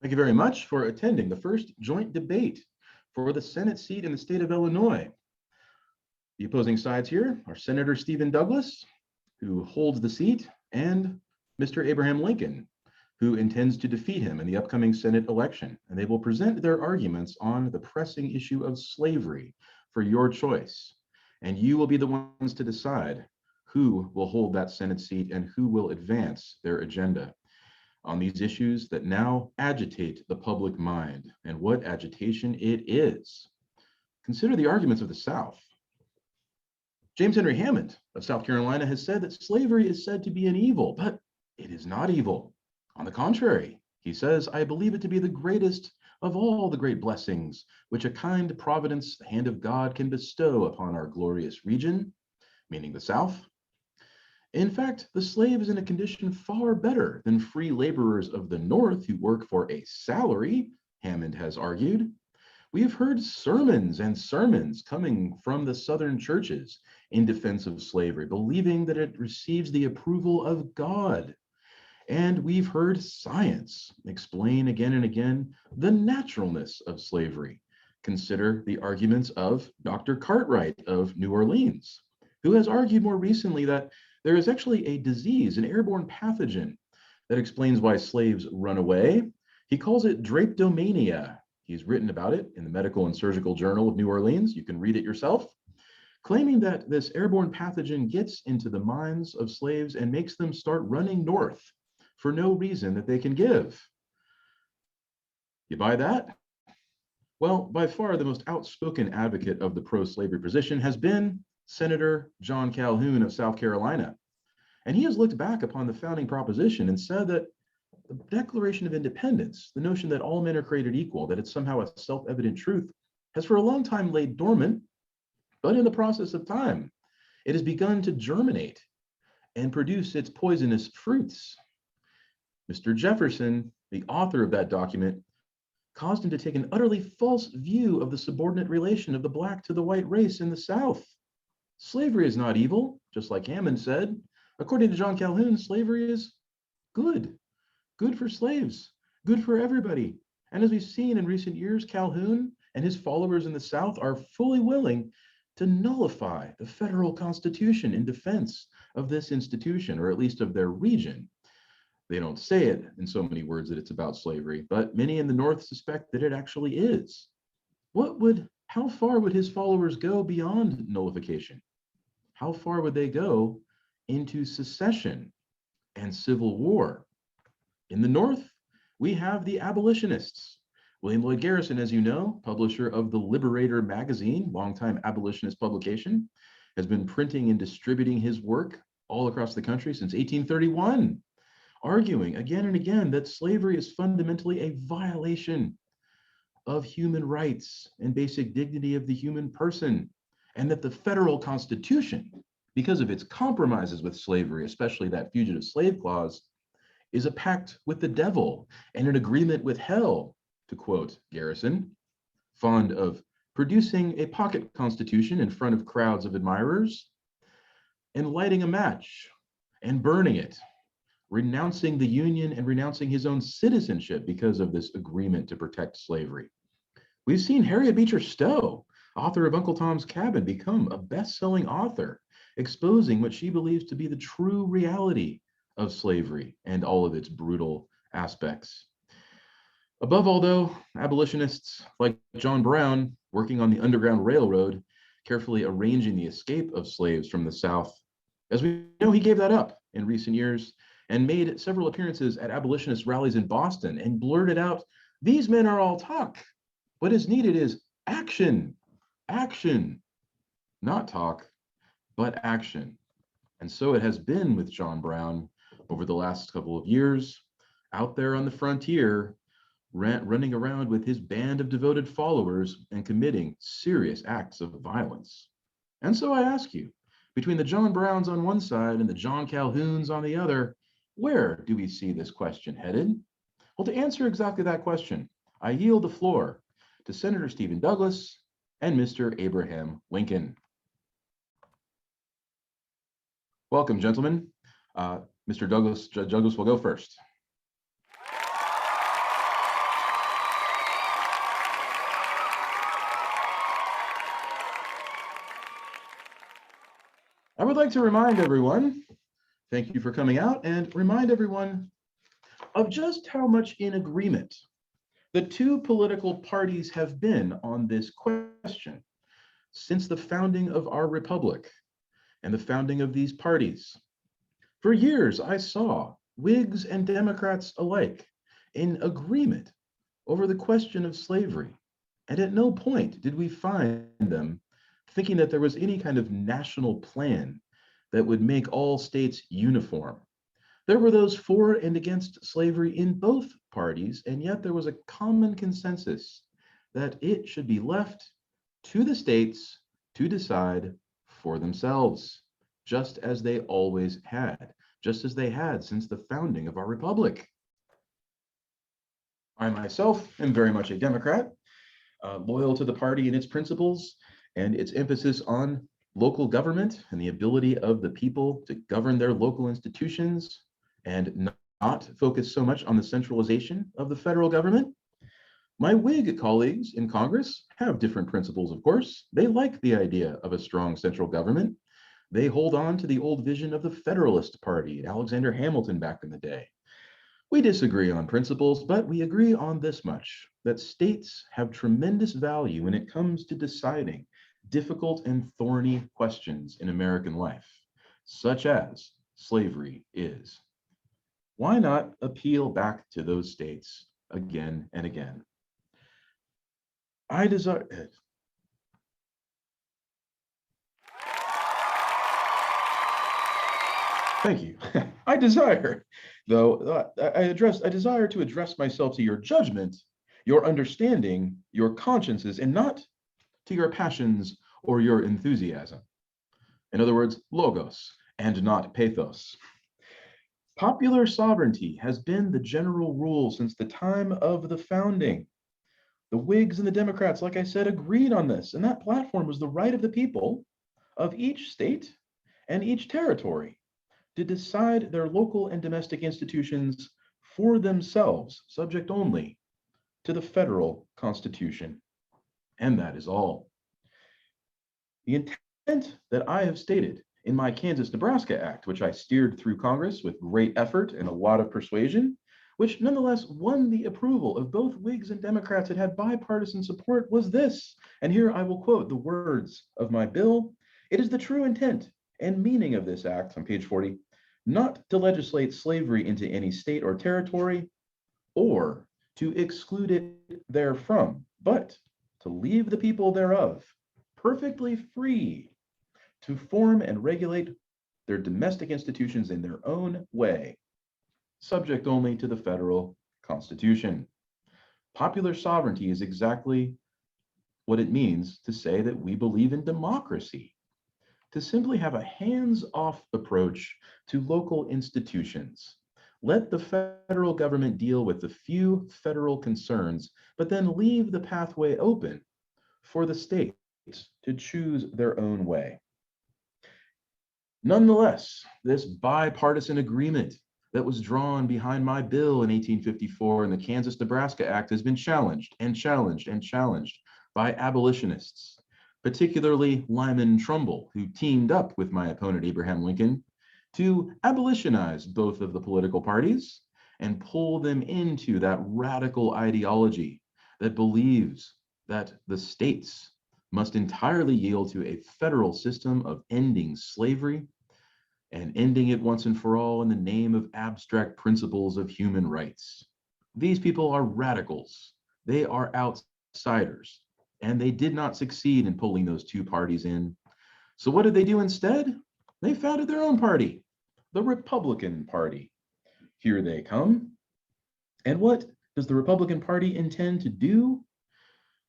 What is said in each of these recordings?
Thank you very much for attending the first joint debate for the Senate seat in the state of Illinois. The opposing sides here are Senator Stephen Douglas, who holds the seat, and Mr. Abraham Lincoln, who intends to defeat him in the upcoming Senate election. And they will present their arguments on the pressing issue of slavery for your choice. And you will be the ones to decide who will hold that Senate seat and who will advance their agenda on these issues that now agitate the public mind, and what agitation it is. Consider the arguments of the South. James Henry Hammond of South Carolina has said that slavery is said to be an evil, but it is not evil. On the contrary, he says, I believe it to be the greatest of all the great blessings which a kind providence, the hand of God, can bestow upon our glorious region, meaning the South. In fact, the slave is in a condition far better than free laborers of the North who work for a salary, Hammond has argued. We have heard sermons and sermons coming from the Southern churches in defense of slavery, believing that it receives the approval of God. And we've heard science explain again and again the naturalness of slavery. Consider the arguments of Dr. Cartwright of New Orleans, who has argued more recently that there is actually a disease, an airborne pathogen, that explains why slaves run away. He calls it drapetomania. He's written about it in the Medical and Surgical Journal of New Orleans. You can read it yourself, claiming that this airborne pathogen gets into the minds of slaves and makes them start running north for no reason that they can give. You buy that? Well, by far the most outspoken advocate of the pro-slavery position has been Senator John Calhoun of South Carolina. And he has looked back upon the founding proposition and said that the Declaration of Independence, the notion that all men are created equal, that it's somehow a self-evident truth, has for a long time laid dormant, but in the process of time, it has begun to germinate and produce its poisonous fruits. Mr. Jefferson, the author of that document, caused him to take an utterly false view of the subordinate relation of the black to the white race in the South. Slavery is not evil, just like Hammond said. According to John Calhoun, slavery is good. Good for slaves, good for everybody. And as we've seen in recent years, Calhoun and his followers in the South are fully willing to nullify the federal constitution in defense of this institution, or at least of their region. They don't say it in so many words that it's about slavery, but many in the North suspect that it actually is. How far would his followers go beyond nullification? How far would they go into secession and civil war? In the North, we have the abolitionists. William Lloyd Garrison, as you know, publisher of the Liberator magazine, longtime abolitionist publication, has been printing and distributing his work all across the country since 1831, arguing again and again that slavery is fundamentally a violation of human rights and basic dignity of the human person, and that the federal constitution, because of its compromises with slavery, especially that fugitive slave clause, is a pact with the devil and an agreement with hell, to quote Garrison, fond of producing a pocket constitution in front of crowds of admirers and lighting a match and burning it, renouncing the Union and renouncing his own citizenship because of this agreement to protect slavery. We've seen Harriet Beecher Stowe, author of Uncle Tom's Cabin, become a best-selling author, exposing what she believes to be the true reality of slavery and all of its brutal aspects. Above all, though, abolitionists like John Brown, working on the Underground Railroad, carefully arranging the escape of slaves from the South. As we know, he gave that up in recent years and made several appearances at abolitionist rallies in Boston and blurted out, "These men are all talk. What is needed is action, action, not talk, but action." And so it has been with John Brown over the last couple of years, out there on the frontier, running around with his band of devoted followers and committing serious acts of violence. And so I ask you, between the John Browns on one side and the John Calhouns on the other, where do we see this question headed? Well, to answer exactly that question, I yield the floor to Senator Stephen Douglas and Mr. Abraham Lincoln. Welcome, gentlemen. Mr. Douglas will go first. I would like to remind everyone, thank you for coming out, and remind everyone of just how much in agreement the two political parties have been on this question since the founding of our republic and the founding of these parties. For years, I saw Whigs and Democrats alike in agreement over the question of slavery. And at no point did we find them thinking that there was any kind of national plan that would make all states uniform. There were those for and against slavery in both parties, and yet there was a common consensus that it should be left to the states to decide for themselves, just as they always had, just as they had since the founding of our republic. I myself am very much a Democrat, loyal to the party and its principles and its emphasis on local government and the ability of the people to govern their local institutions and not focus so much on the centralization of the federal government. My Whig colleagues in Congress have different principles, of course. They like the idea of a strong central government. They hold on to the old vision of the Federalist Party, Alexander Hamilton back in the day. We disagree on principles, but we agree on this much, that states have tremendous value when it comes to deciding difficult and thorny questions in American life, such as slavery is. Why not appeal back to those states again and again? I desire. Thank you. I desire, though, I desire to address myself to your judgment, your understanding, your consciences, and not to your passions or your enthusiasm. In other words, logos and not pathos. Popular sovereignty has been the general rule since the time of the founding. The Whigs and the Democrats, like I said, agreed on this, and that platform was the right of the people of each state and each territory to decide their local and domestic institutions for themselves, subject only to the federal Constitution. And that is all. The intent that I have stated in my Kansas-Nebraska Act, which I steered through Congress with great effort and a lot of persuasion, which nonetheless won the approval of both Whigs and Democrats and had bipartisan support, was this. And here I will quote the words of my bill. It is the true intent and meaning of this act, on page 40, not to legislate slavery into any state or territory, or to exclude it therefrom, but to leave the people thereof perfectly free to form and regulate their domestic institutions in their own way, subject only to the federal Constitution. Popular sovereignty is exactly what it means to say that we believe in democracy, to simply have a hands-off approach to local institutions. Let the federal government deal with the few federal concerns, but then leave the pathway open for the states to choose their own way. Nonetheless, this bipartisan agreement that was drawn behind my bill in 1854 in the Kansas-Nebraska Act has been challenged and challenged and challenged by abolitionists, particularly Lyman Trumbull, who teamed up with my opponent Abraham Lincoln to abolitionize both of the political parties and pull them into that radical ideology that believes that the states must entirely yield to a federal system of ending slavery and ending it once and for all in the name of abstract principles of human rights. These people are radicals. They are outsiders, and they did not succeed in pulling those two parties in. So what did they do instead? They founded their own party, the Republican Party. Here they come. And what does the Republican Party intend to do?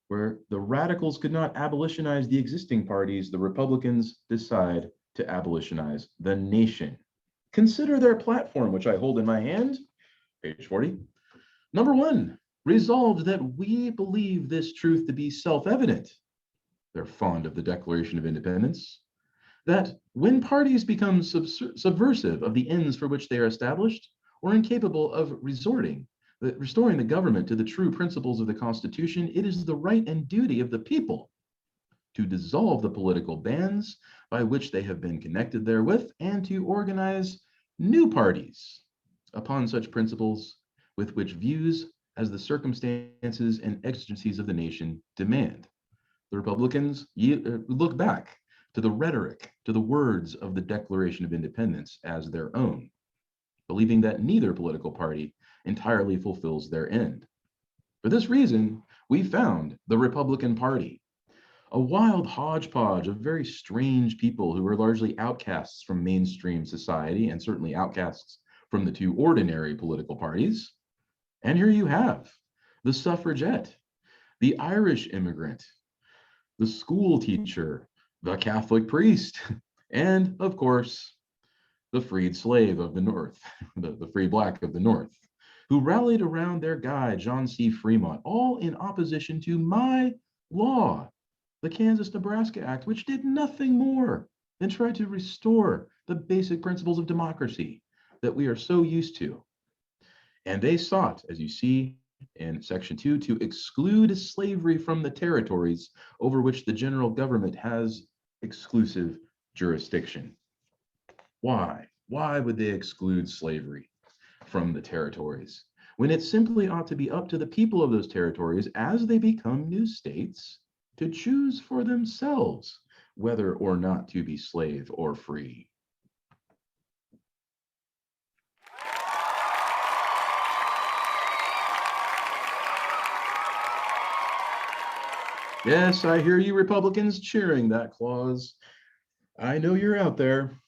Where the radicals could not abolitionize the existing parties, the Republicans decide to abolitionize the nation. Consider their platform, which I hold in my hand, page 40. Number one, resolved that we believe this truth to be self-evident. They're fond of the Declaration of Independence. That when parties become subversive of the ends for which they are established, or incapable of restoring the government to the true principles of the Constitution, it is the right and duty of the people to dissolve the political bands by which they have been connected therewith, and to organize new parties upon such principles with which views as the circumstances and exigencies of the nation demand. The Republicans look back to the rhetoric, to the words of the Declaration of Independence as their own, believing that neither political party entirely fulfills their end. For this reason, we found the Republican Party, a wild hodgepodge of very strange people who are largely outcasts from mainstream society and certainly outcasts from the two ordinary political parties. And here you have the suffragette, the Irish immigrant, the school teacher, the Catholic priest, and of course, the freed slave of the North, the free black of the North, who rallied around their guide, John C. Fremont, all in opposition to my law, the Kansas-Nebraska Act, which did nothing more than try to restore the basic principles of democracy that we are so used to. And they sought, as you see in Section 2, to exclude slavery from the territories over which the general government has exclusive jurisdiction. Why? Why would they exclude slavery from the territories when it simply ought to be up to the people of those territories as they become new states to choose for themselves whether or not to be slave or free? Yes, I hear you Republicans cheering that clause. I know you're out there.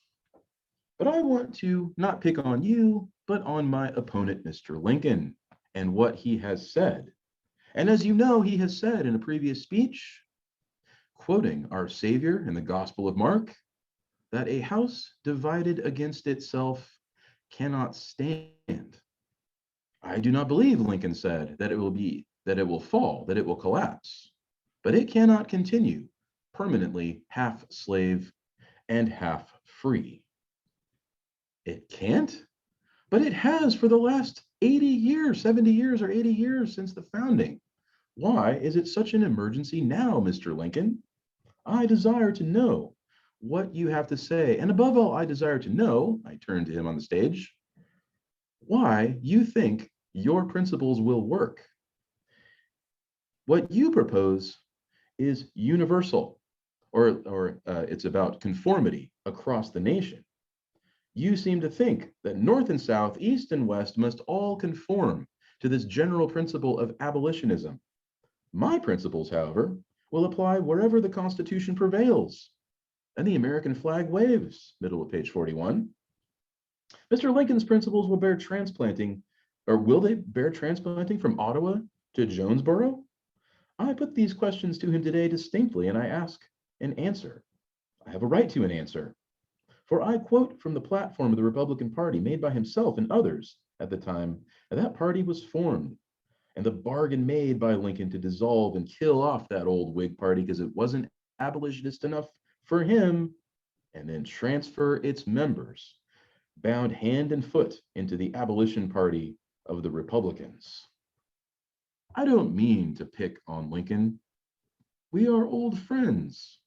But I want to not pick on you, but on my opponent, Mr. Lincoln, and what he has said. And as you know, he has said in a previous speech, quoting our Savior in the Gospel of Mark, that a house divided against itself cannot stand. I do not believe, Lincoln said, that it will fall, that it will collapse, but it cannot continue permanently half slave and half free. It can't, but it has for the last 80 years, 70 years, or 80 years since the founding. Why is it such an emergency now, Mr. Lincoln? I desire to know what you have to say. And above all, I desire to know, I turn to him on the stage, why you think your principles will work. What you propose is universal, or it's about conformity across the nation. You seem to think that North and South, East and West must all conform to this general principle of abolitionism. My principles, however, will apply wherever the Constitution prevails and the American flag waves, middle of page 41. Mr. Lincoln's principles will bear transplanting, or will they bear transplanting from Ottawa to Jonesboro? I put these questions to him today distinctly, and I ask an answer. I have a right to an answer. For I quote from the platform of the Republican Party made by himself and others at the time that party was formed, and the bargain made by Lincoln to dissolve and kill off that old Whig Party because it wasn't abolitionist enough for him, and then transfer its members, bound hand and foot, into the abolition party of the Republicans. I don't mean to pick on Lincoln. We are old friends,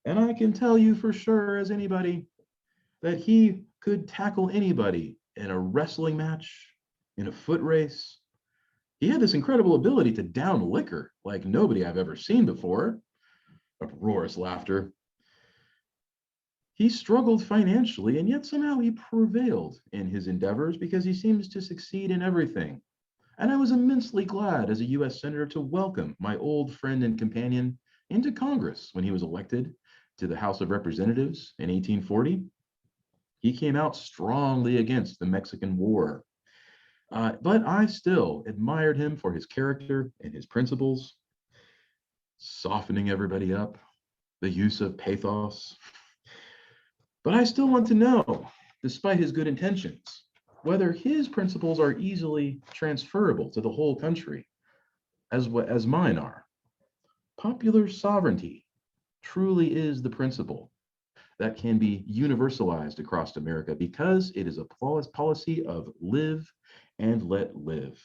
and I can tell you for sure as anybody that he could tackle anybody in a wrestling match, in a foot race. He had this incredible ability to down liquor like nobody I've ever seen before. Uproarious laughter. He struggled financially, and yet somehow he prevailed in his endeavors because he seems to succeed in everything. And I was immensely glad as a US Senator to welcome my old friend and companion into Congress when he was elected to the House of Representatives in 1840. He came out strongly against the Mexican War. But I still admired him for his character and his principles, softening everybody up, the use of pathos. But I still want to know, despite his good intentions, whether his principles are easily transferable to the whole country, as mine are. Popular sovereignty truly is the principle that can be universalized across America because it is a policy of live and let live.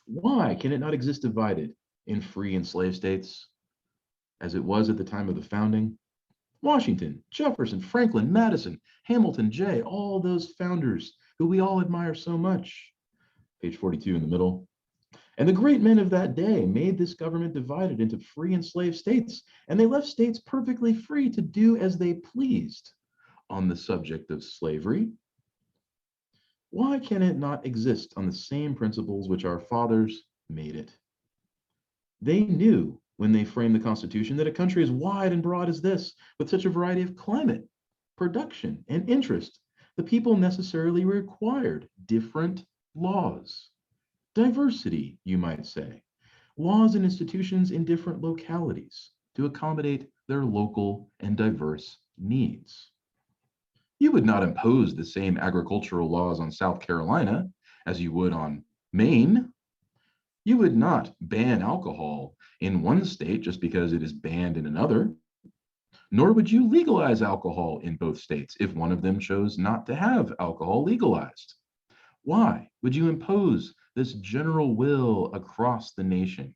Why can it not exist divided in free and slave states? as it was at the time of the founding. Washington, Jefferson, Franklin, Madison, Hamilton, Jay, all those founders who we all admire so much. Page 42 in the middle. And the great men of that day made this government divided into free and slave states, and they left states perfectly free to do as they pleased on the subject of slavery. Why can it not exist on the same principles which our fathers made it? They knew when they framed the Constitution that a country as wide and broad as this, with such a variety of climate, production, and interest, the people necessarily required different laws. Diversity, you might say, laws and institutions in different localities to accommodate their local and diverse needs. You would not impose the same agricultural laws on South Carolina as you would on Maine. You would not ban alcohol in one state just because it is banned in another, nor would you legalize alcohol in both states if one of them chose not to have alcohol legalized. Why would you impose this general will across the nation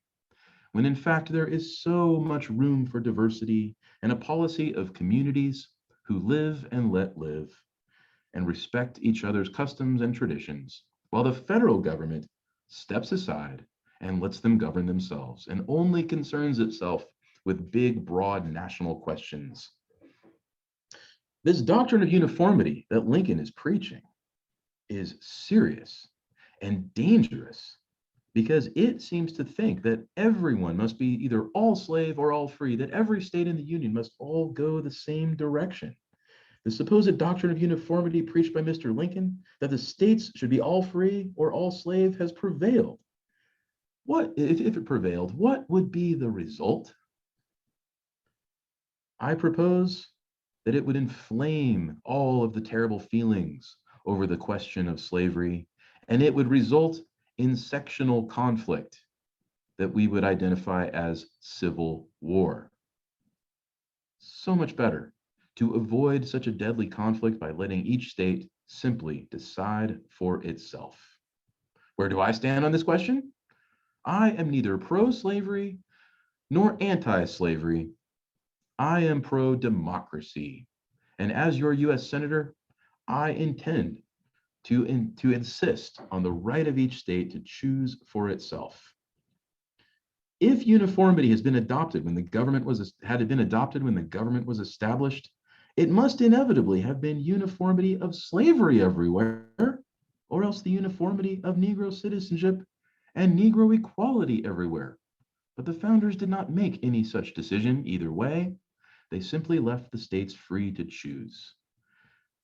when in fact there is so much room for diversity and a policy of communities who live and let live and respect each other's customs and traditions, while the federal government steps aside and lets them govern themselves and only concerns itself with big, broad national questions? This doctrine of uniformity that Lincoln is preaching is serious and dangerous because it seems to think that everyone must be either all slave or all free, that every state in the Union must all go the same direction. The supposed doctrine of uniformity preached by Mr. Lincoln, that the states should be all free or all slave, has prevailed. What if it prevailed? What would be the result? I propose that it would inflame all of the terrible feelings over the question of slavery, and it would result in sectional conflict that we would identify as civil war. So much better to avoid such a deadly conflict by letting each state simply decide for itself. Where do I stand on this question? I am neither pro-slavery nor anti-slavery. I am pro-democracy. And as your US Senator, I intend to insist on the right of each state to choose for itself. If uniformity has been adopted when the government was had it been adopted when the government was established, it must inevitably have been uniformity of slavery everywhere, or else the uniformity of Negro citizenship and Negro equality everywhere. But the founders did not make any such decision either way. They simply left the states free to choose.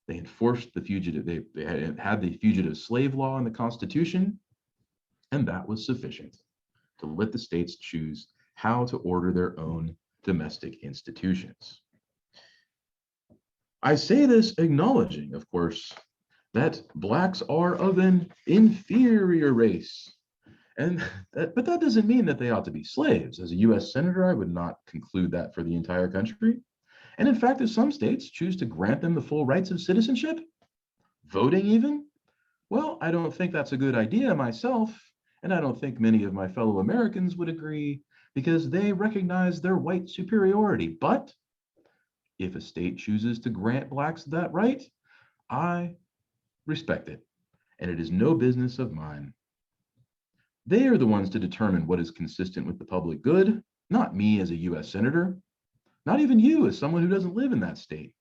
They enforced the fugitive, they had the fugitive slave law in the Constitution, and that was sufficient to let the states choose how to order their own domestic institutions. I say this acknowledging, of course, that Blacks are of an inferior race. But that doesn't mean that they ought to be slaves. As a US Senator, I would not conclude that for the entire country. And in fact, if some states choose to grant them the full rights of citizenship, voting even, well, I don't think that's a good idea myself. And I don't think many of my fellow Americans would agree because they recognize their white superiority. But if a state chooses to grant Blacks that right, I respect it. And it is no business of mine. They are the ones to determine what is consistent with the public good, not me as a US Senator, not even you as someone who doesn't live in that state.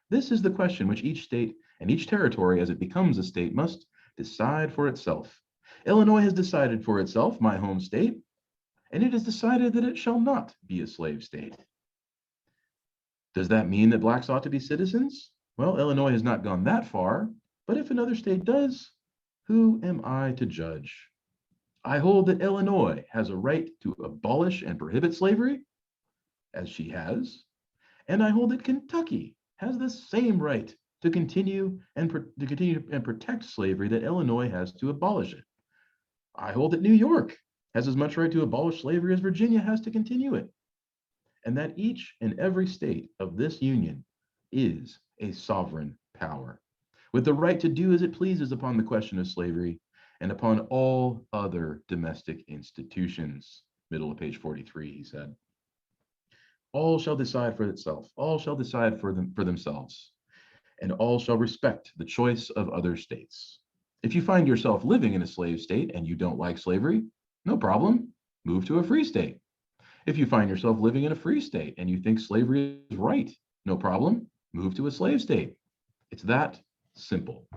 This is the question which each state and each territory as it becomes a state must decide for itself. Illinois has decided for itself, my home state, and it has decided that it shall not be a slave state. Does that mean that Blacks ought to be citizens? Well, Illinois has not gone that far, but if another state does, who am I to judge? I hold that Illinois has a right to abolish and prohibit slavery, as she has, and I hold that Kentucky has the same right to continue and protect slavery that Illinois has to abolish it. I hold that New York has as much right to abolish slavery as Virginia has to continue it, and that each and every state of this union is a sovereign power, with the right to do as it pleases upon the question of slavery and upon all other domestic institutions. Middle of page 43, he said. All shall decide for itself. All shall decide for themselves, and all shall respect the choice of other states. If you find yourself living in a slave state and you don't like slavery, no problem. Move to a free state. If you find yourself living in a free state and you think slavery is right, no problem. Move to a slave state. It's that simple.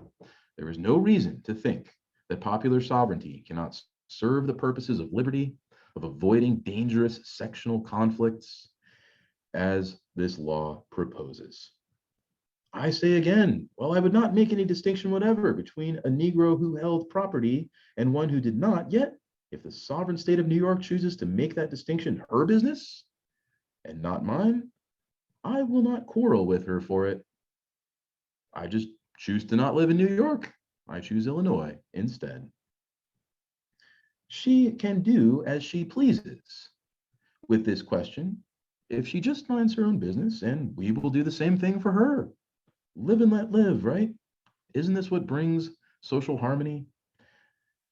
There is no reason to think that popular sovereignty cannot serve the purposes of liberty, of avoiding dangerous sectional conflicts, as this law proposes. I say again, while I would not make any distinction whatever between a Negro who held property and one who did not, yet if the sovereign state of New York chooses to make that distinction her business and not mine, I will not quarrel with her for it. I just choose to not live in New York. I choose Illinois instead. She can do as she pleases with this question if she just minds her own business, and we will do the same thing for her. Live and let live, right? Isn't this what brings social harmony?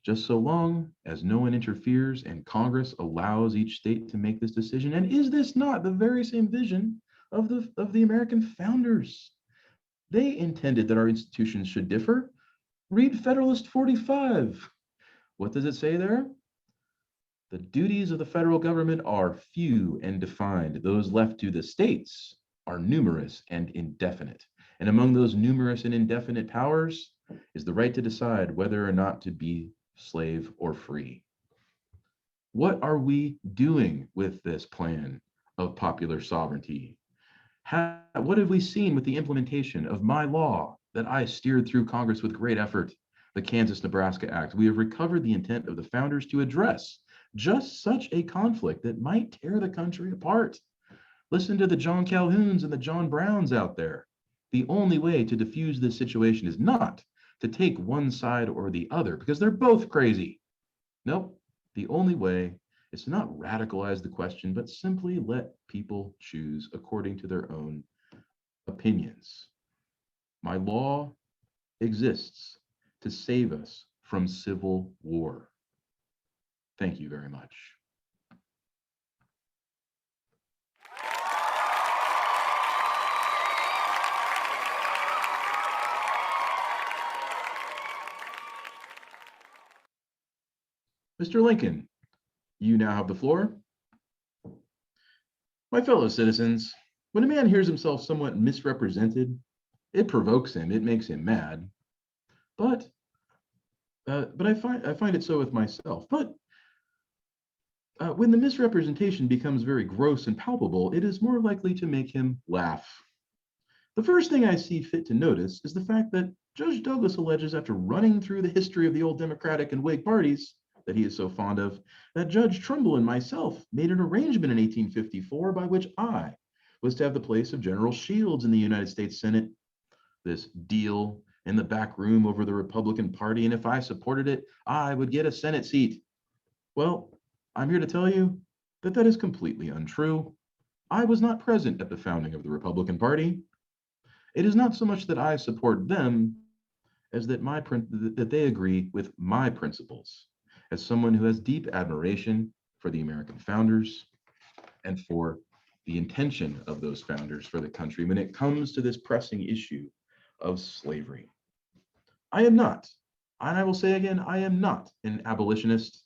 Just so long as no one interferes and Congress allows each state to make this decision. And is this not the very same vision of the American founders? They intended that our institutions should differ. Read Federalist 45. What does it say there? The duties of the federal government are few and defined. Those left to the states are numerous and indefinite. And among those numerous and indefinite powers is the right to decide whether or not to be slave or free. What are we doing with this plan of popular sovereignty? What have we seen with the implementation of my law that I steered through Congress with great effort, the Kansas-Nebraska Act? We have recovered the intent of the founders to address just such a conflict that might tear the country apart. Listen to the John Calhouns and the John Browns out there. The only way to diffuse this situation is not to take one side or the other, because they're both crazy. Nope, the only way is to not radicalize the question, but simply let people choose according to their own opinions. My law exists to save us from civil war. Thank you very much. Mr. Lincoln, you now have the floor. My fellow citizens, when a man hears himself somewhat misrepresented, it provokes him, it makes him mad. But I find it so with myself. But when the misrepresentation becomes very gross and palpable, it is more likely to make him laugh. The first thing I see fit to notice is the fact that Judge Douglas alleges, after running through the history of the old Democratic and Whig parties that he is so fond of, that Judge Trumbull and myself made an arrangement in 1854 by which I was to have the place of General Shields in the United States Senate. This deal in the back room over the Republican Party, and if I supported it, I would get a Senate seat. Well, I'm here to tell you that that is completely untrue. I was not present at the founding of the Republican Party. It is not so much that I support them as that they agree with my principles, as someone who has deep admiration for the American founders and for the intention of those founders for the country when it comes to this pressing issue of slavery. I am not, and I will say again, I am not an abolitionist.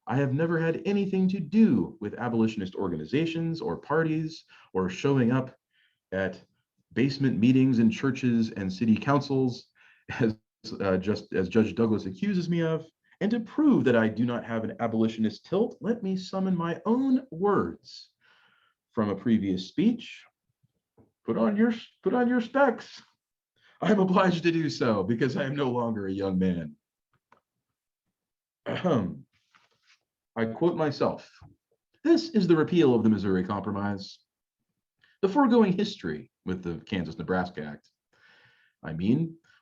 I have never had anything to do with abolitionist organizations or parties or showing up at basement meetings in churches and city councils, just as Judge Douglas accuses me of. And to prove that I do not have an abolitionist tilt, let me summon my own words from a previous speech. Put on your specs. I'm obliged to do so because I am no longer a young man. I quote myself. This is the repeal of the Missouri Compromise. The foregoing history with the Kansas-Nebraska Act.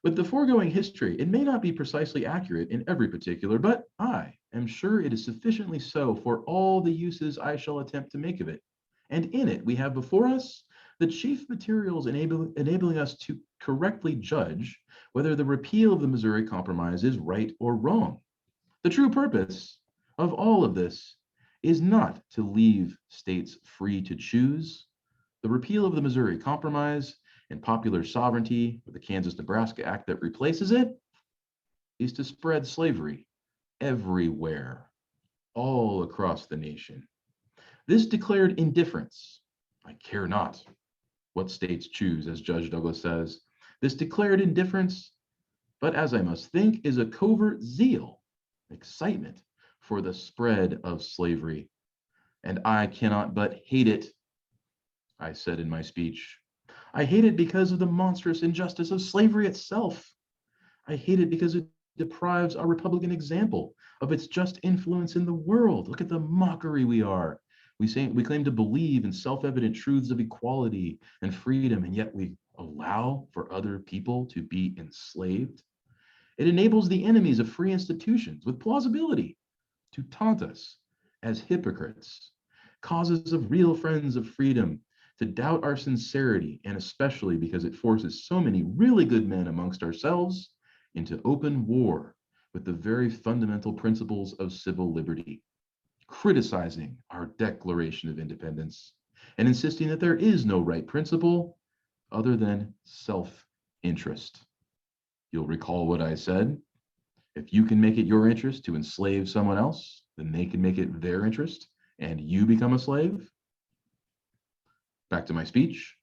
With the foregoing history, it may not be precisely accurate in every particular, but I am sure it is sufficiently so for all the uses I shall attempt to make of it. And in it, we have before us the chief materials enabling us to correctly judge whether the repeal of the Missouri Compromise is right or wrong. The true purpose of all of this is not to leave states free to choose. The repeal of the Missouri Compromise and popular sovereignty, with the Kansas-Nebraska Act that replaces it, is to spread slavery everywhere, all across the nation. This declared indifference, I care not what states choose, as Judge Douglas says, this declared indifference, but as I must think, is a covert zeal, excitement for the spread of slavery. And I cannot but hate it, I said in my speech. I hate it because of the monstrous injustice of slavery itself. I hate it because it deprives our Republican example of its just influence in the world. Look at the mockery we are. We claim to believe in self-evident truths of equality and freedom, and yet we allow for other people to be enslaved. It enables the enemies of free institutions with plausibility to taunt us as hypocrites, causes of real friends of freedom to doubt our sincerity, and especially because it forces so many really good men amongst ourselves into open war with the very fundamental principles of civil liberty, criticizing our Declaration of Independence and insisting that there is no right principle other than self-interest. You'll recall what I said. If you can make it your interest to enslave someone else, then they can make it their interest and you become a slave. Back to my speech,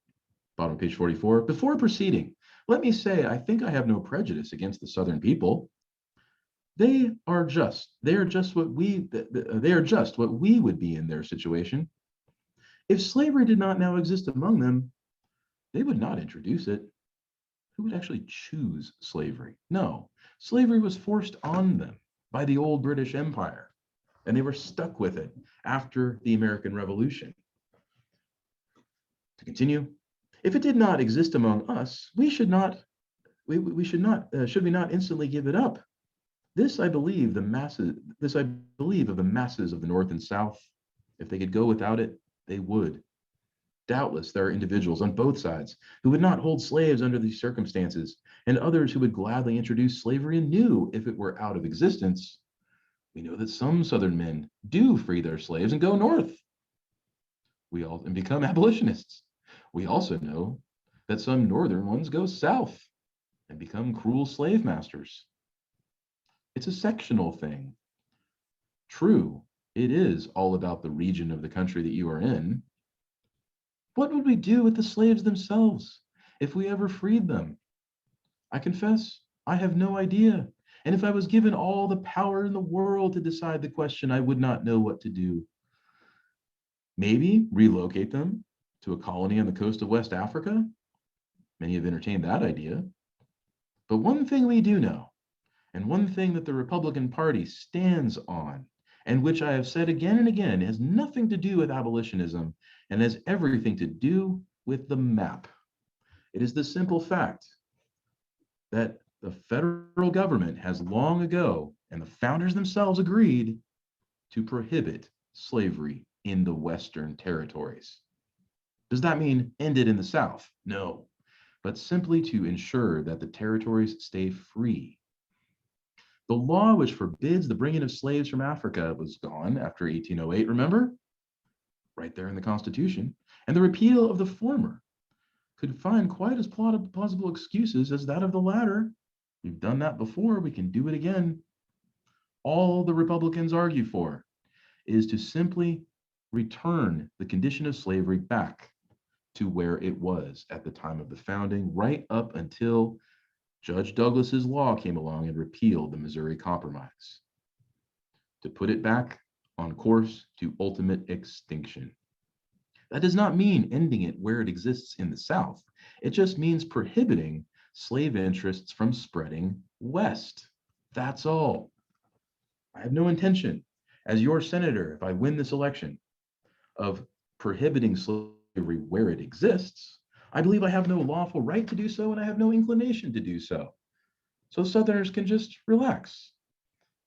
bottom of page 44. Before proceeding, let me say I think I have no prejudice against the Southern people. They are just what we would be in their situation. If slavery did not now exist among them, they would not introduce it. Who would actually choose slavery? No, slavery was forced on them by the old British Empire, and they were stuck with it after the American Revolution. To continue, if it did not exist among us, should we not instantly give it up? This I believe of the masses of the North and South. If they could go without it, they would. Doubtless there are individuals on both sides who would not hold slaves under these circumstances, and others who would gladly introduce slavery anew if it were out of existence. We know that some Southern men do free their slaves and go north and become abolitionists. We also know that some Northern ones go south and become cruel slave masters. It's a sectional thing. True, it is all about the region of the country that you are in. What would we do with the slaves themselves if we ever freed them? I confess, I have no idea. And if I was given all the power in the world to decide the question, I would not know what to do. Maybe relocate them to a colony on the coast of West Africa. Many have entertained that idea. But one thing we do know, and one thing that the Republican Party stands on, and which I have said again and again, has nothing to do with abolitionism and has everything to do with the map. It is the simple fact that the federal government has long ago, and the founders themselves agreed, to prohibit slavery in the Western territories. Does that mean end it in the South? No, but simply to ensure that the territories stay free. The law which forbids the bringing of slaves from Africa was gone after 1808, remember? Right there in the Constitution. And the repeal of the former could find quite as plausible excuses as that of the latter. We've done that before, we can do it again. All the Republicans argue for is to simply return the condition of slavery back to where it was at the time of the founding, right up until Judge Douglas's law came along and repealed the Missouri Compromise, to put it back on course to ultimate extinction. That does not mean ending it where it exists in the South. It just means prohibiting slave interests from spreading west. That's all. I have no intention, as your senator, if I win this election, of prohibiting slavery where it exists. I believe I have no lawful right to do so, and I have no inclination to do so. So Southerners can just relax.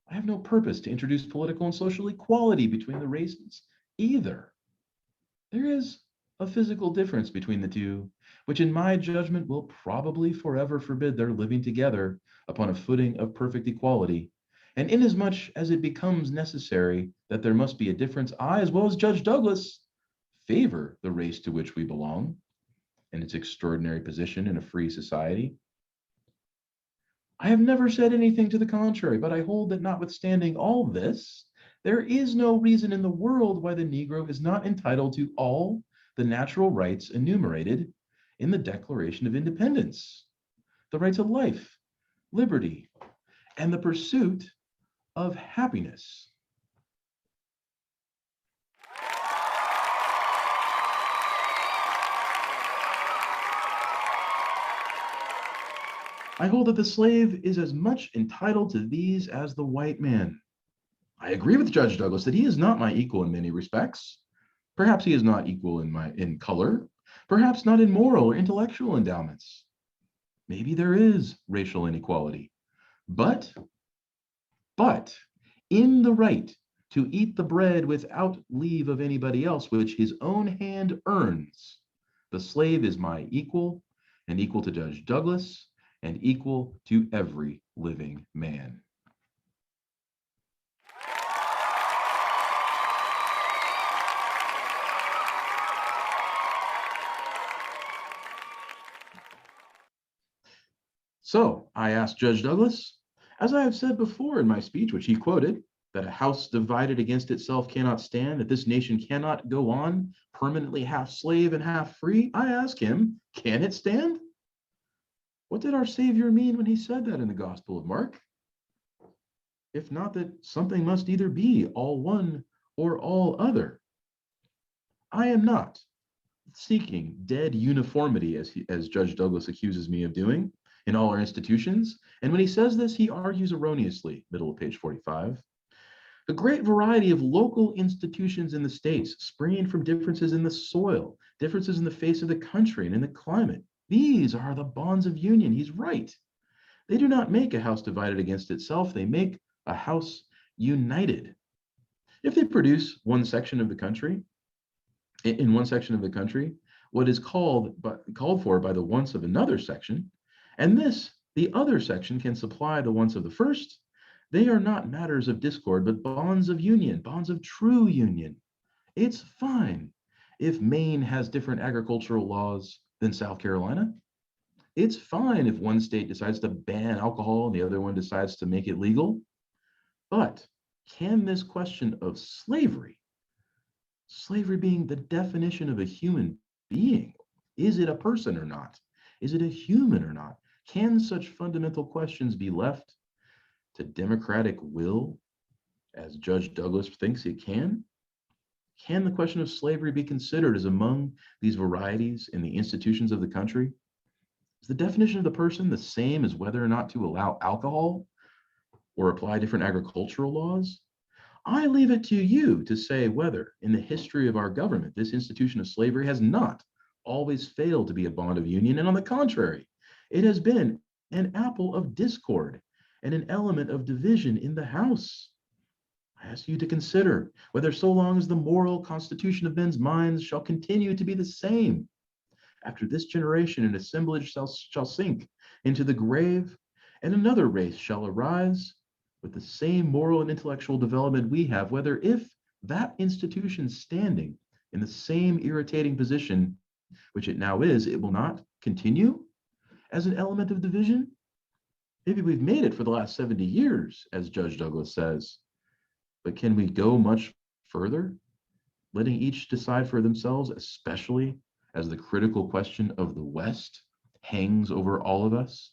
I have no purpose to introduce political and social equality between the races either. There is a physical difference between the two, which in my judgment will probably forever forbid their living together upon a footing of perfect equality. And inasmuch as it becomes necessary that there must be a difference, I, as well as Judge Douglas, favor the race to which we belong and its extraordinary position in a free society. I have never said anything to the contrary, but I hold that notwithstanding all this, there is no reason in the world why the Negro is not entitled to all the natural rights enumerated in the Declaration of Independence, the right to life, liberty, and the pursuit of happiness. I hold that the slave is as much entitled to these as the white man. I agree with Judge Douglas that he is not my equal in many respects. Perhaps he is not equal in color, perhaps not in moral or intellectual endowments. Maybe there is racial inequality. But in the right to eat the bread without leave of anybody else, which his own hand earns, the slave is my equal and equal to Judge Douglas and equal to every living man. So I asked Judge Douglas, as I have said before in my speech, which he quoted, that a house divided against itself cannot stand, that this nation cannot go on permanently half slave and half free. I ask him, can it stand? What did our Savior mean when he said that in the Gospel of Mark? If not that something must either be all one or all other. I am not seeking dead uniformity, as Judge Douglas accuses me of doing, in all our institutions. And when he says this, he argues erroneously, middle of page 45. The great variety of local institutions in the states, springing from differences in the soil, differences in the face of the country and in the climate, these are the bonds of union. He's right. They do not make a house divided against itself, they make a house united. If they produce one section of the country, in one section of the country, what is called for by the wants of another section, and this, the other section, can supply the wants of the first, they are not matters of discord, but bonds of union, bonds of true union. It's fine if Maine has different agricultural laws than South Carolina. It's fine if one state decides to ban alcohol and the other one decides to make it legal. But can this question of slavery being the definition of a human being, is it a person or not? Is it a human or not? Can such fundamental questions be left to democratic will, as Judge Douglas thinks it can? Can the question of slavery be considered as among these varieties in the institutions of the country? Is the definition of the person the same as whether or not to allow alcohol or apply different agricultural laws? I leave it to you to say whether, in the history of our government, this institution of slavery has not always failed to be a bond of union, and on the contrary, it has been an apple of discord and an element of division in the House. I ask you to consider whether, so long as the moral constitution of men's minds shall continue to be the same, after this generation an assemblage shall sink into the grave, and another race shall arise with the same moral and intellectual development we have, whether, if that institution standing in the same irritating position which it now is, it will not continue as an element of division. Maybe we've made it for the last 70 years, as Judge Douglas says, but can we go much further, letting each decide for themselves, especially as the critical question of the West hangs over all of us,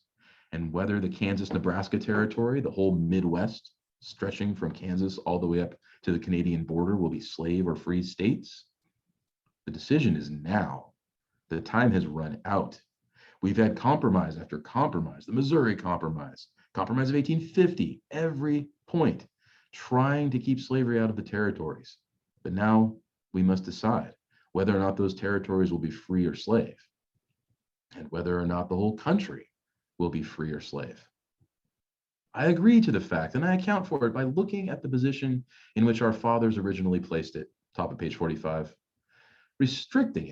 and whether the Kansas-Nebraska territory, the whole Midwest, stretching from Kansas all the way up to the Canadian border, will be slave or free states? The decision is now. The time has run out. We've had compromise after compromise, the Missouri Compromise, Compromise of 1850, every point, trying to keep slavery out of the territories. But now we must decide whether or not those territories will be free or slave, and whether or not the whole country will be free or slave. I agree to the fact, and I account for it by looking at the position in which our fathers originally placed it, top of page 45, restricting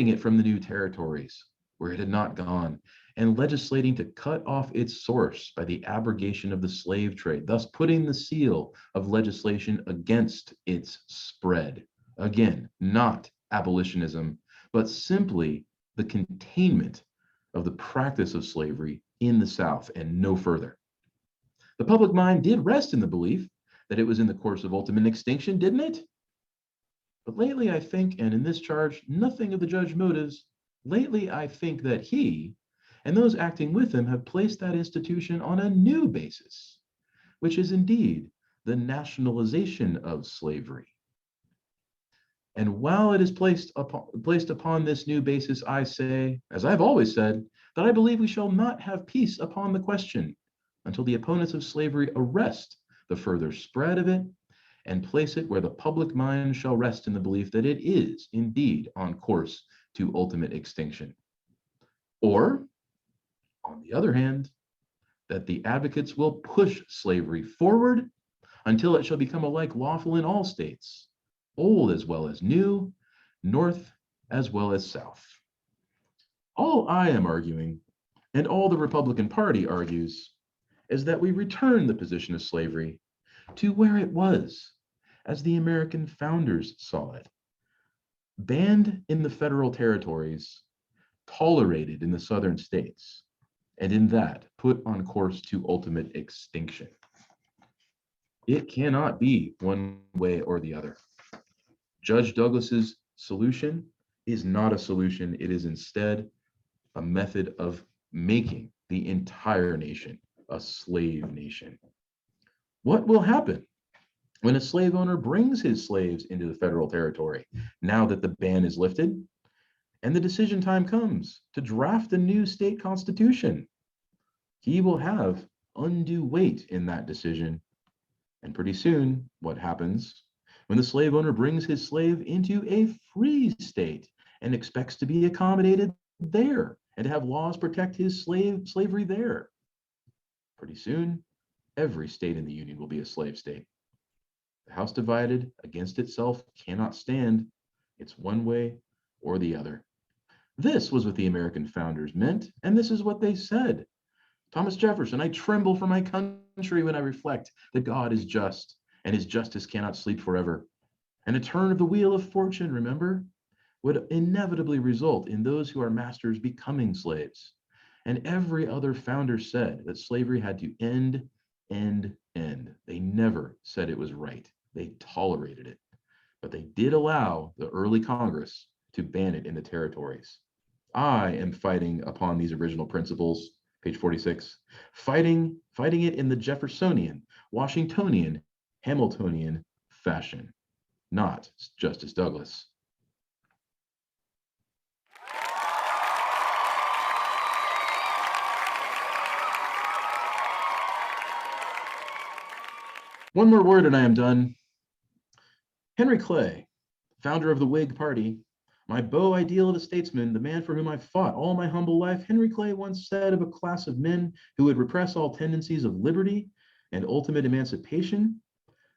it from the new territories where it had not gone, and legislating to cut off its source by the abrogation of the slave trade, thus putting the seal of legislation against its spread. Again, not abolitionism, but simply the containment of the practice of slavery in the South and no further. The public mind did rest in the belief that it was in the course of ultimate extinction, didn't it? But lately, I think, and in this charge, nothing of the judge's motives, lately, I think that he and those acting with him have placed that institution on a new basis, which is indeed the nationalization of slavery. And while it is placed upon this new basis, I say, as I've always said, that I believe we shall not have peace upon the question until the opponents of slavery arrest the further spread of it and place it where the public mind shall rest in the belief that it is indeed on course to ultimate extinction. Or, on the other hand, that the advocates will push slavery forward until it shall become alike lawful in all states, old as well as new, north as well as south. All I am arguing, and all the Republican Party argues, is that we return the position of slavery to where it was, as the American founders saw it, banned in the federal territories, tolerated in the southern states, and in that put on course to ultimate extinction. It cannot be one way or the other. Judge Douglas's solution is not a solution. It is instead a method of making the entire nation a slave nation. What will happen when a slave owner brings his slaves into the federal territory now that the ban is lifted and the decision time comes to draft a new state constitution? He will have undue weight in that decision. And pretty soon, what happens when the slave owner brings his slave into a free state and expects to be accommodated there and to have laws protect his slavery there? Pretty soon, every state in the Union will be a slave state. The house divided against itself cannot stand. It's one way or the other. This was what the American founders meant, and this is what they said. Thomas Jefferson, I tremble for my country when I reflect that God is just, and his justice cannot sleep forever. And a turn of the wheel of fortune, remember, would inevitably result in those who are masters becoming slaves. And every other founder said that slavery had to end. They never said it was right. They tolerated it. But they did allow the early Congress to ban it in the territories. I am fighting upon these original principles, page 46, fighting it in the Jeffersonian, Washingtonian, Hamiltonian fashion, not Justice Douglas. One more word and I am done. Henry Clay, founder of the Whig Party, my beau ideal of a statesman, the man for whom I fought all my humble life, Henry Clay once said of a class of men who would repress all tendencies of liberty and ultimate emancipation,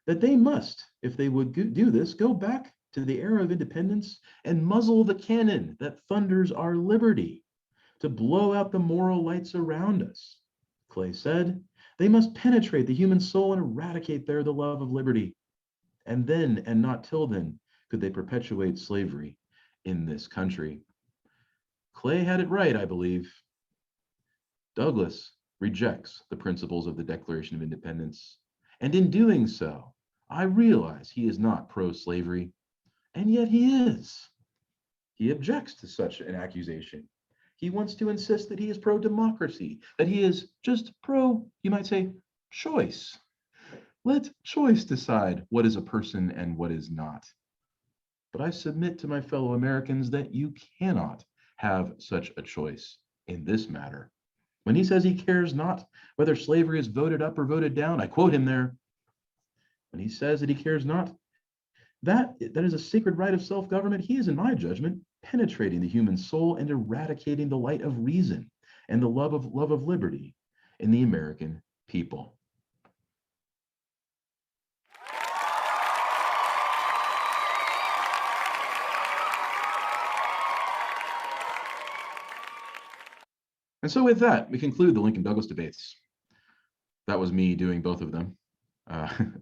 that they must, if they would do this, go back to the era of independence and muzzle the cannon that thunders our liberty, to blow out the moral lights around us. Clay said, they must penetrate the human soul and eradicate there the love of liberty. And then, and not till then, could they perpetuate slavery in this country. Clay had it right, I believe. Douglas rejects the principles of the Declaration of Independence. And in doing so, I realize he is not pro-slavery, and yet he is. He objects to such an accusation. He wants to insist that he is pro-democracy, that he is just pro, you might say, choice. Let choice decide what is a person and what is not. But I submit to my fellow Americans that you cannot have such a choice in this matter. When he says he cares not whether slavery is voted up or voted down, I quote him there. When he says that he cares not, that is a sacred right of self-government, he is, in my judgment, penetrating the human soul and eradicating the light of reason and the love of liberty in the American people. And so with that, we conclude the Lincoln-Douglas debates. That was me doing both of them.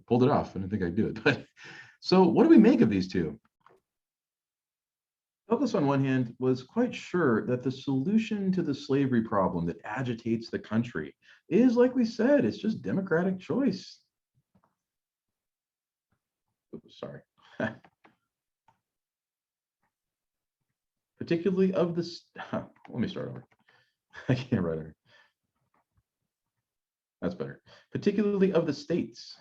Pulled it off. I didn't think I'd do it. But so what do we make of these two? Douglas, on one hand, was quite sure that the solution to the slavery problem that agitates the country is, like we said, it's just democratic choice. Oops, sorry. Particularly of the, let me start over. I can't write it. That's better. Particularly of the states.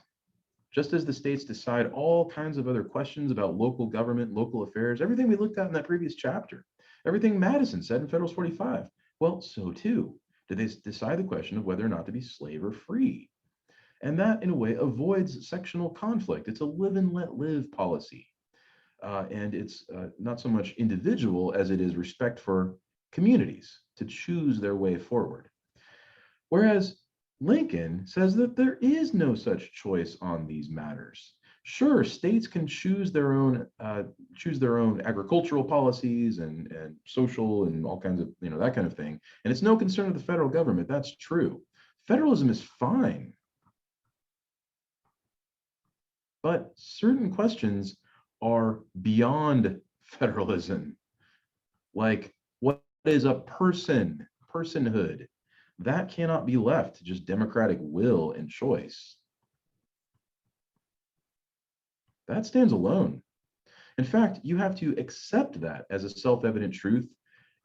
Just as the states decide all kinds of other questions about local government, local affairs, everything we looked at in that previous chapter, everything Madison said in Federalist 45, well, so too do they decide the question of whether or not to be slave or free. And that, in a way, avoids sectional conflict. It's a live and let live policy. And it's not so much individual as it is respect for communities to choose their way forward. Whereas Lincoln says that there is no such choice on these matters. Sure, states can choose their own agricultural policies and social and all kinds of, that kind of thing. And it's no concern of the federal government. That's true. Federalism is fine. But certain questions are beyond federalism. Like, what is a personhood? That cannot be left to just democratic will and choice. That stands alone. In fact, you have to accept that as a self-evident truth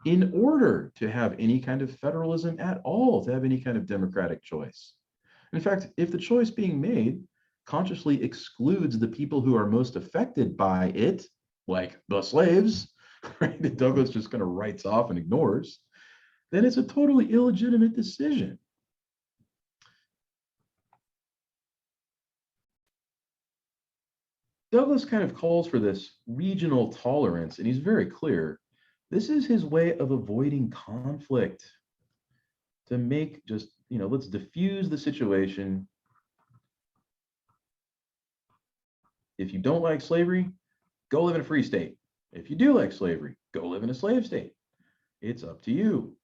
in order to have any kind of federalism at all, to have any kind of democratic choice. In fact, if the choice being made consciously excludes the people who are most affected by it, like the slaves, right, that Douglas just kind of writes off and ignores, then it's a totally illegitimate decision. Douglas kind of calls for this regional tolerance, and he's very clear. This is his way of avoiding conflict, to make just, let's diffuse the situation. If you don't like slavery, go live in a free state. If you do like slavery, go live in a slave state. It's up to you.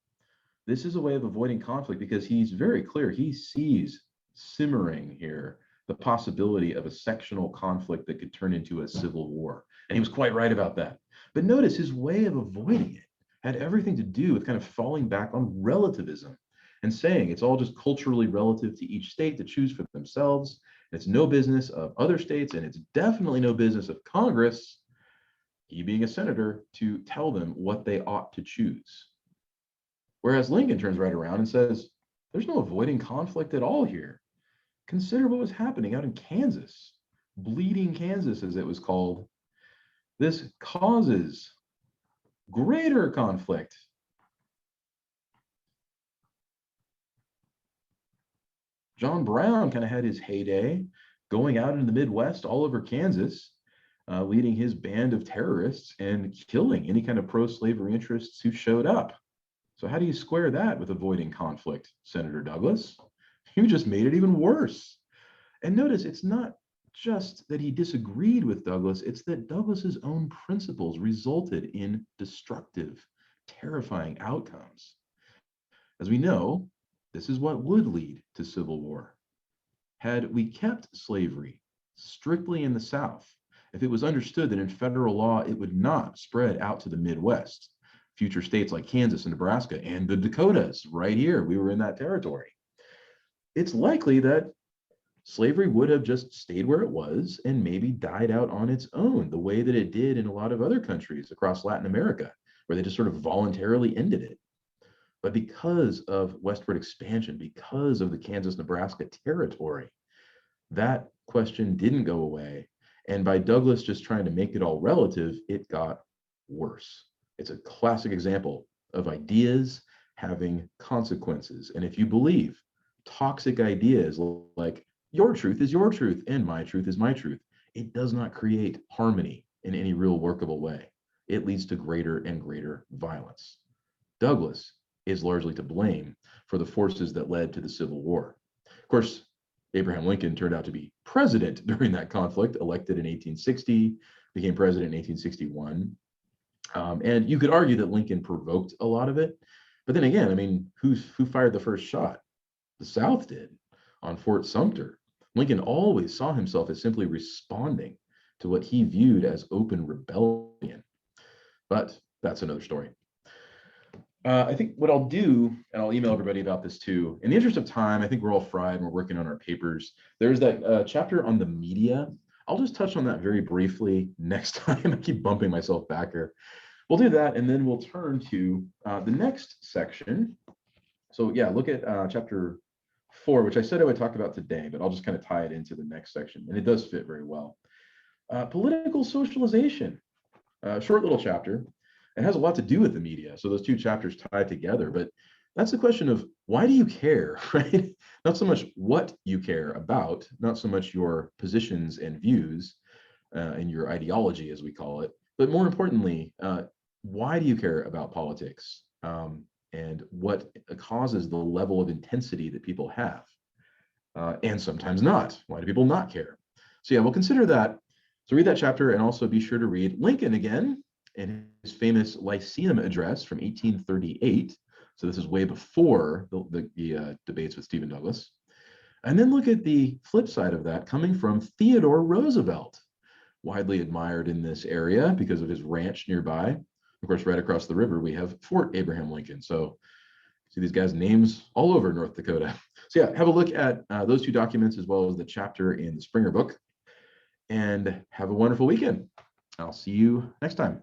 This is a way of avoiding conflict because he's very clear. He sees simmering here the possibility of a sectional conflict that could turn into a civil war. And he was quite right about that. But notice his way of avoiding it had everything to do with kind of falling back on relativism and saying it's all just culturally relative to each state to choose for themselves. It's no business of other states, and it's definitely no business of Congress, he being a senator, to tell them what they ought to choose. Whereas Lincoln turns right around and says, there's no avoiding conflict at all here. Consider what was happening out in Kansas, bleeding Kansas, as it was called. This causes greater conflict. John Brown kind of had his heyday going out into the Midwest, all over Kansas, leading his band of terrorists and killing any kind of pro-slavery interests who showed up. So how do you square that with avoiding conflict, Senator Douglas? You just made it even worse. And notice, it's not just that he disagreed with Douglas, it's that Douglas's own principles resulted in destructive, terrifying outcomes. As we know, this is what would lead to civil war. Had we kept slavery strictly in the South, if it was understood that in federal law it would not spread out to the Midwest, future states like Kansas and Nebraska and the Dakotas, right here, we were in that territory, it's likely that slavery would have just stayed where it was and maybe died out on its own, the way that it did in a lot of other countries across Latin America, where they just sort of voluntarily ended it. But because of westward expansion, because of the Kansas-Nebraska territory, that question didn't go away. And by Douglas just trying to make it all relative, it got worse. It's a classic example of ideas having consequences. And if you believe toxic ideas like your truth is your truth and my truth is my truth, it does not create harmony in any real workable way. It leads to greater and greater violence. Douglas is largely to blame for the forces that led to the Civil War. Of course, Abraham Lincoln turned out to be president during that conflict, elected in 1860, became president in 1861. And you could argue that Lincoln provoked a lot of it, But then again, I mean, who fired the first shot? The South did on Fort Sumter. Lincoln always saw himself as simply responding to what he viewed as open rebellion. But that's another story. I think what I'll do, and I'll email everybody about this too. In the interest of time, I think we're all fried and we're working on our papers. There's that chapter on the media. I'll just touch on that very briefly next time. I keep bumping myself back here. We'll do that, and then we'll turn to the next section. So yeah, look at chapter 4, which I said I would talk about today, but I'll just kind of tie it into the next section, and it does fit very well. Political socialization, short little chapter. It has a lot to do with the media, so those two chapters tie together. But that's the question of why do you care, right? Not so much what you care about, not so much your positions and views and your ideology, as we call it, but more importantly, why do you care about politics? And what causes the level of intensity that people have, and sometimes not. Why do people not care? So yeah, we'll consider that. So read that chapter, and also be sure to read Lincoln again and his famous Lyceum address from 1838. So this is way before the debates with Stephen Douglas. And then look at the flip side of that, coming from Theodore Roosevelt, widely admired in this area because of his ranch nearby. Of course, right across the river, we have Fort Abraham Lincoln. So see these guys' names all over North Dakota. So yeah, have a look at those two documents as well as the chapter in the Springer book. And have a wonderful weekend. I'll see you next time.